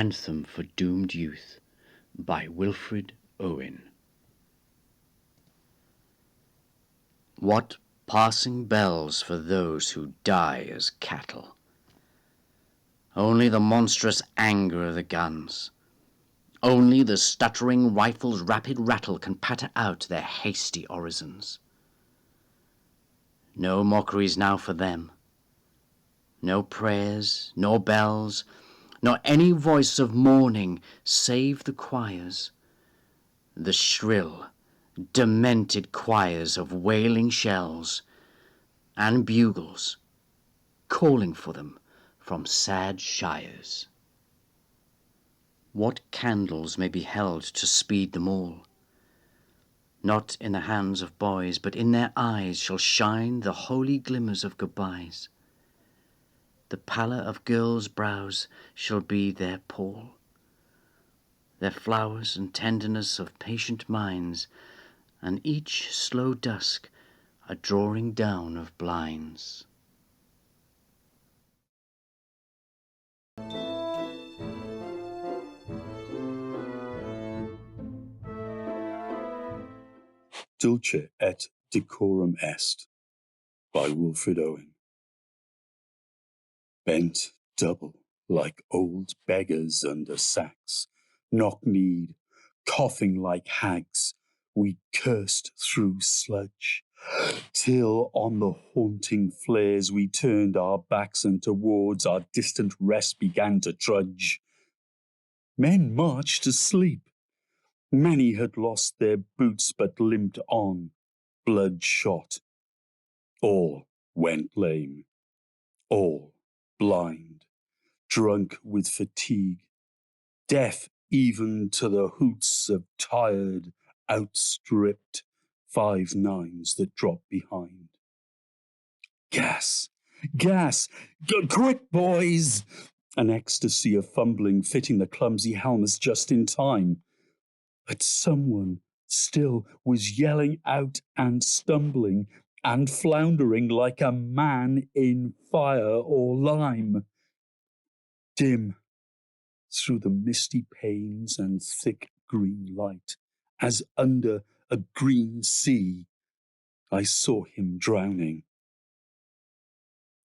Anthem for Doomed Youth by Wilfred, Owen. What passing bells for those who die as cattle! Only the monstrous anger of the guns, only the stuttering rifle's rapid rattle can patter out their hasty orisons. No mockeries now for them, no prayers, nor bells, nor any voice of mourning save the choirs, the shrill, demented choirs of wailing shells and bugles calling for them from sad shires. What candles may be held to speed them all? Not in the hands of boys, but in their eyes shall shine the holy glimmers of goodbyes. The pallor of girls' brows shall be their pall, their flowers and tenderness of patient minds, and each slow dusk a drawing down of blinds. Dulce et Decorum est by Wilfred, Owen. Bent double like old beggars under sacks, knock-kneed, coughing like hags, we cursed through sludge, till on the haunting flares we turned our backs and towards our distant rest began to trudge. Men marched to sleep. Many had lost their boots but limped on, bloodshot. All went lame, all blind, drunk with fatigue, deaf even to the hoots of tired, outstripped 5-9s that dropped behind. Gas! Gas! Quick, boys! An ecstasy of fumbling, fitting the clumsy helmets just in time. But someone still was yelling out and stumbling and floundering like a man in fire or lime. Dim through the misty panes and thick green light, as under a green sea, I saw him drowning.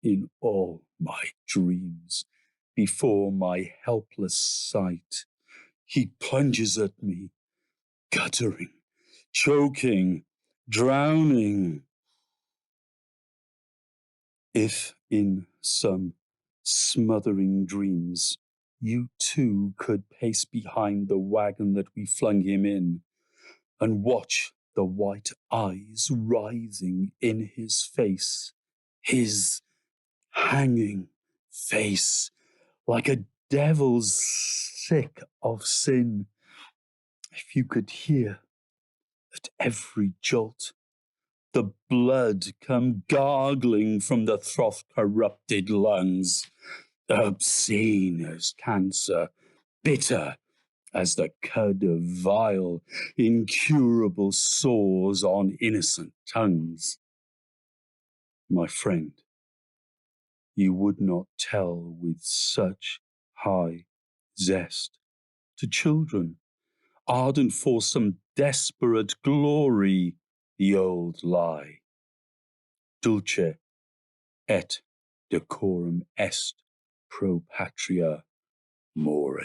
In all my dreams, before my helpless sight, he plunges at me, guttering, choking, drowning. If in some smothering dreams you too could pace behind the wagon that we flung him in, and watch the white eyes writhing in his face, his hanging face, like a devil's sick of sin. If you could hear at every jolt the blood come gargling from the froth-corrupted lungs, obscene as cancer, bitter as the cud of vile, incurable sores on innocent tongues. My friend, you would not tell with such high zest to children, ardent for some desperate glory, the old lie. Dulce et decorum est pro patria more.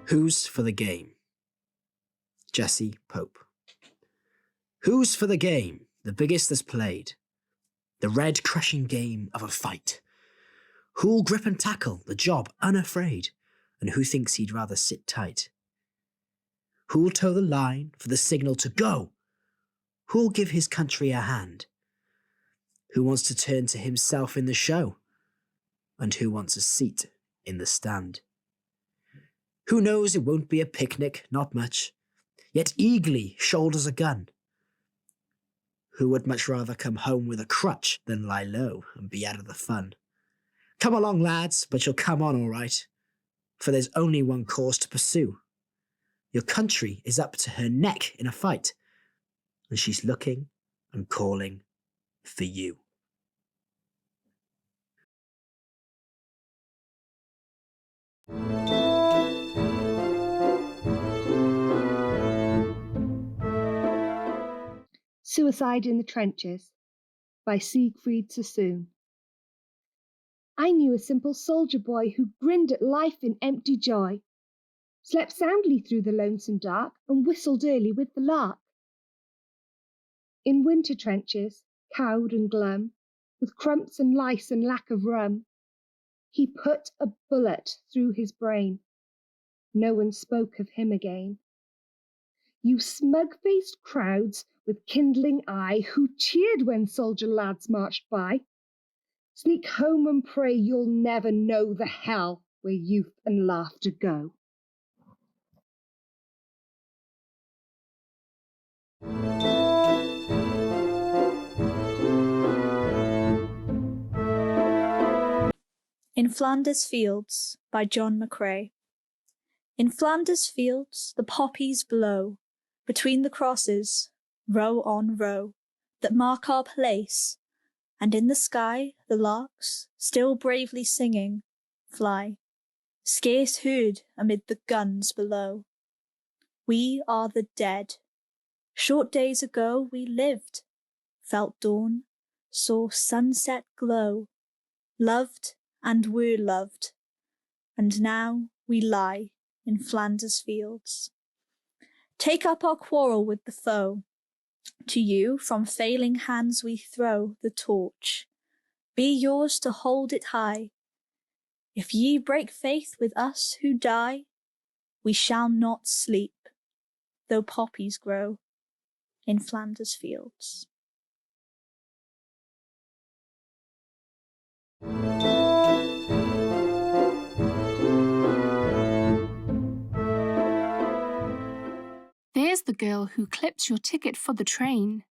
Who's for the game? Jessie Pope. Who's for the game, the biggest that's played? The red crushing game of a fight. Who'll grip and tackle the job unafraid, and who thinks he'd rather sit tight? Who'll toe the line for the signal to go? Who'll give his country a hand? Who wants to turn to himself in the show? And who wants a seat in the stand? Who knows it won't be a picnic, not much, yet eagerly shoulders a gun? Who would much rather come home with a crutch than lie low and be out of the fun? Come along, lads, but you'll come on all right, for there's only one course to pursue. Your country is up to her neck in a fight, and she's looking and calling for you. Suicide in the Trenches by Siegfried Sassoon. I knew a simple soldier boy who grinned at life in empty joy, slept soundly through the lonesome dark, and whistled early with the lark. In winter trenches, cowed and glum, with crumps and lice and lack of rum, he put a bullet through his brain. No one spoke of him again. You smug-faced crowds with kindling eye who cheered when soldier lads marched by, sneak home and pray you'll never know the hell where youth and laughter go. In Flanders Fields by John McCrae. In Flanders fields the poppies blow, between the crosses, row on row, that mark our place, and in the sky the larks, still bravely singing, fly, scarce heard amid the guns below. We are the dead. Short days ago we lived, felt dawn, saw sunset glow, loved and were loved, and now we lie in Flanders fields. Take up our quarrel with the foe. To you from failing hands we throw the torch. Be yours to hold it high. If ye break faith with us who die, we shall not sleep, though poppies grow in Flanders fields. There's the girl who clips your ticket for the train,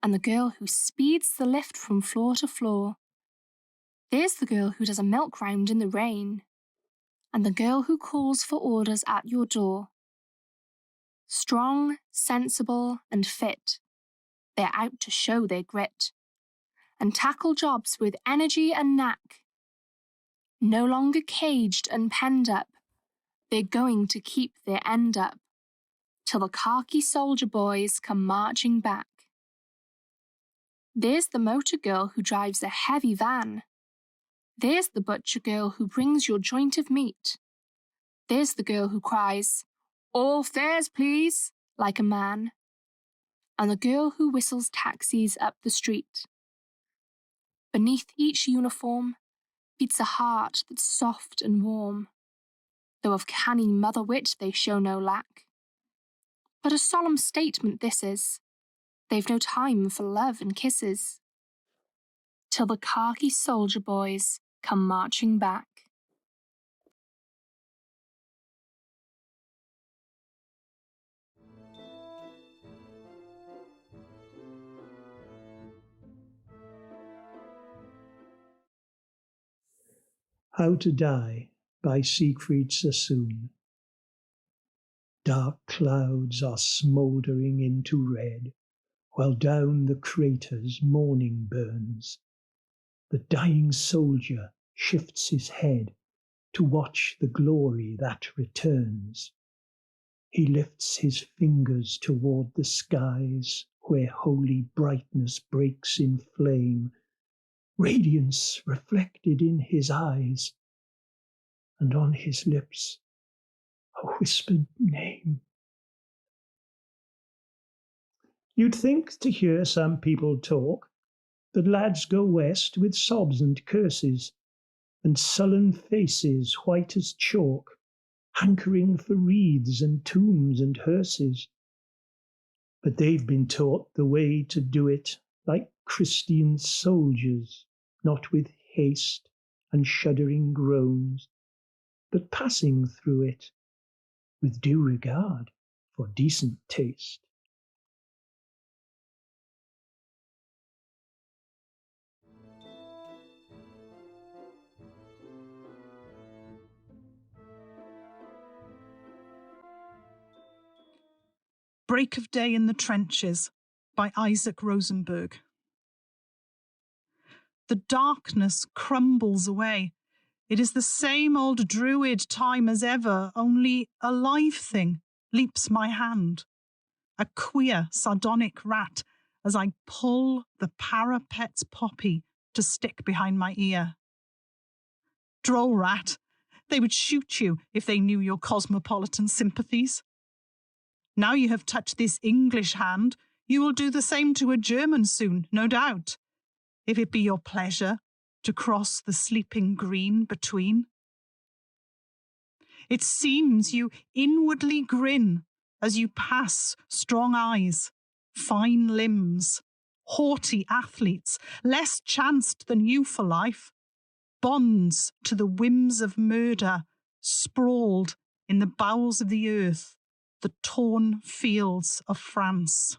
and the girl who speeds the lift from floor to floor. There's the girl who does a milk round in the rain, and the girl who calls for orders at your door. Strong, sensible, and fit, they're out to show their grit, and tackle jobs with energy and knack. No longer caged and penned up, they're going to keep their end up, till the khaki soldier boys come marching back. There's the motor girl who drives a heavy van. There's the butcher girl who brings your joint of meat. There's the girl who cries, "All fares, please," like a man. And the girl who whistles taxis up the street. Beneath each uniform beats a heart that's soft and warm, though of canny mother wit they show no lack. But a solemn statement this is, they've no time for love and kisses, till the khaki soldier boys come marching back. How to Die by Siegfried Sassoon. Dark clouds are smouldering into red, while down the craters morning burns. The dying soldier shifts his head to watch the glory that returns. He lifts his fingers toward the skies where holy brightness breaks in flame, radiance reflected in his eyes, and on his lips a whispered name. You'd think to hear some people talk that lads go west with sobs and curses, and sullen faces white as chalk, hankering for wreaths and tombs and hearses. But they've been taught the way to do it like Christian soldiers, not with haste and shuddering groans, but passing through it with due regard for decent taste. Break of Day in the Trenches by Isaac Rosenberg. The darkness crumbles away. It is the same old druid time as ever, only a live thing leaps my hand. A queer, sardonic rat as I pull the parapet's poppy to stick behind my ear. Droll rat, they would shoot you if they knew your cosmopolitan sympathies. Now you have touched this English hand, you will do the same to a German soon, no doubt, if it be your pleasure to cross the sleeping green between. It seems you inwardly grin as you pass strong eyes, fine limbs, haughty athletes, less chanced than you for life, bonds to the whims of murder, sprawled in the bowels of the earth, the torn fields of France.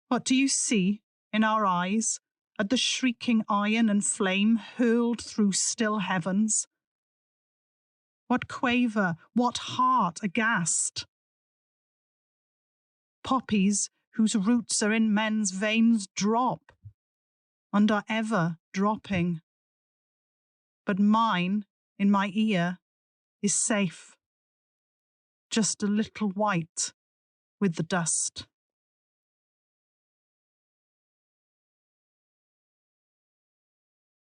What do you see in our eyes at the shrieking iron and flame hurled through still heavens? What quaver, what heart aghast? Poppies whose roots are in men's veins drop and are ever dropping. But mine, in my ear, is safe, just a little white with the dust.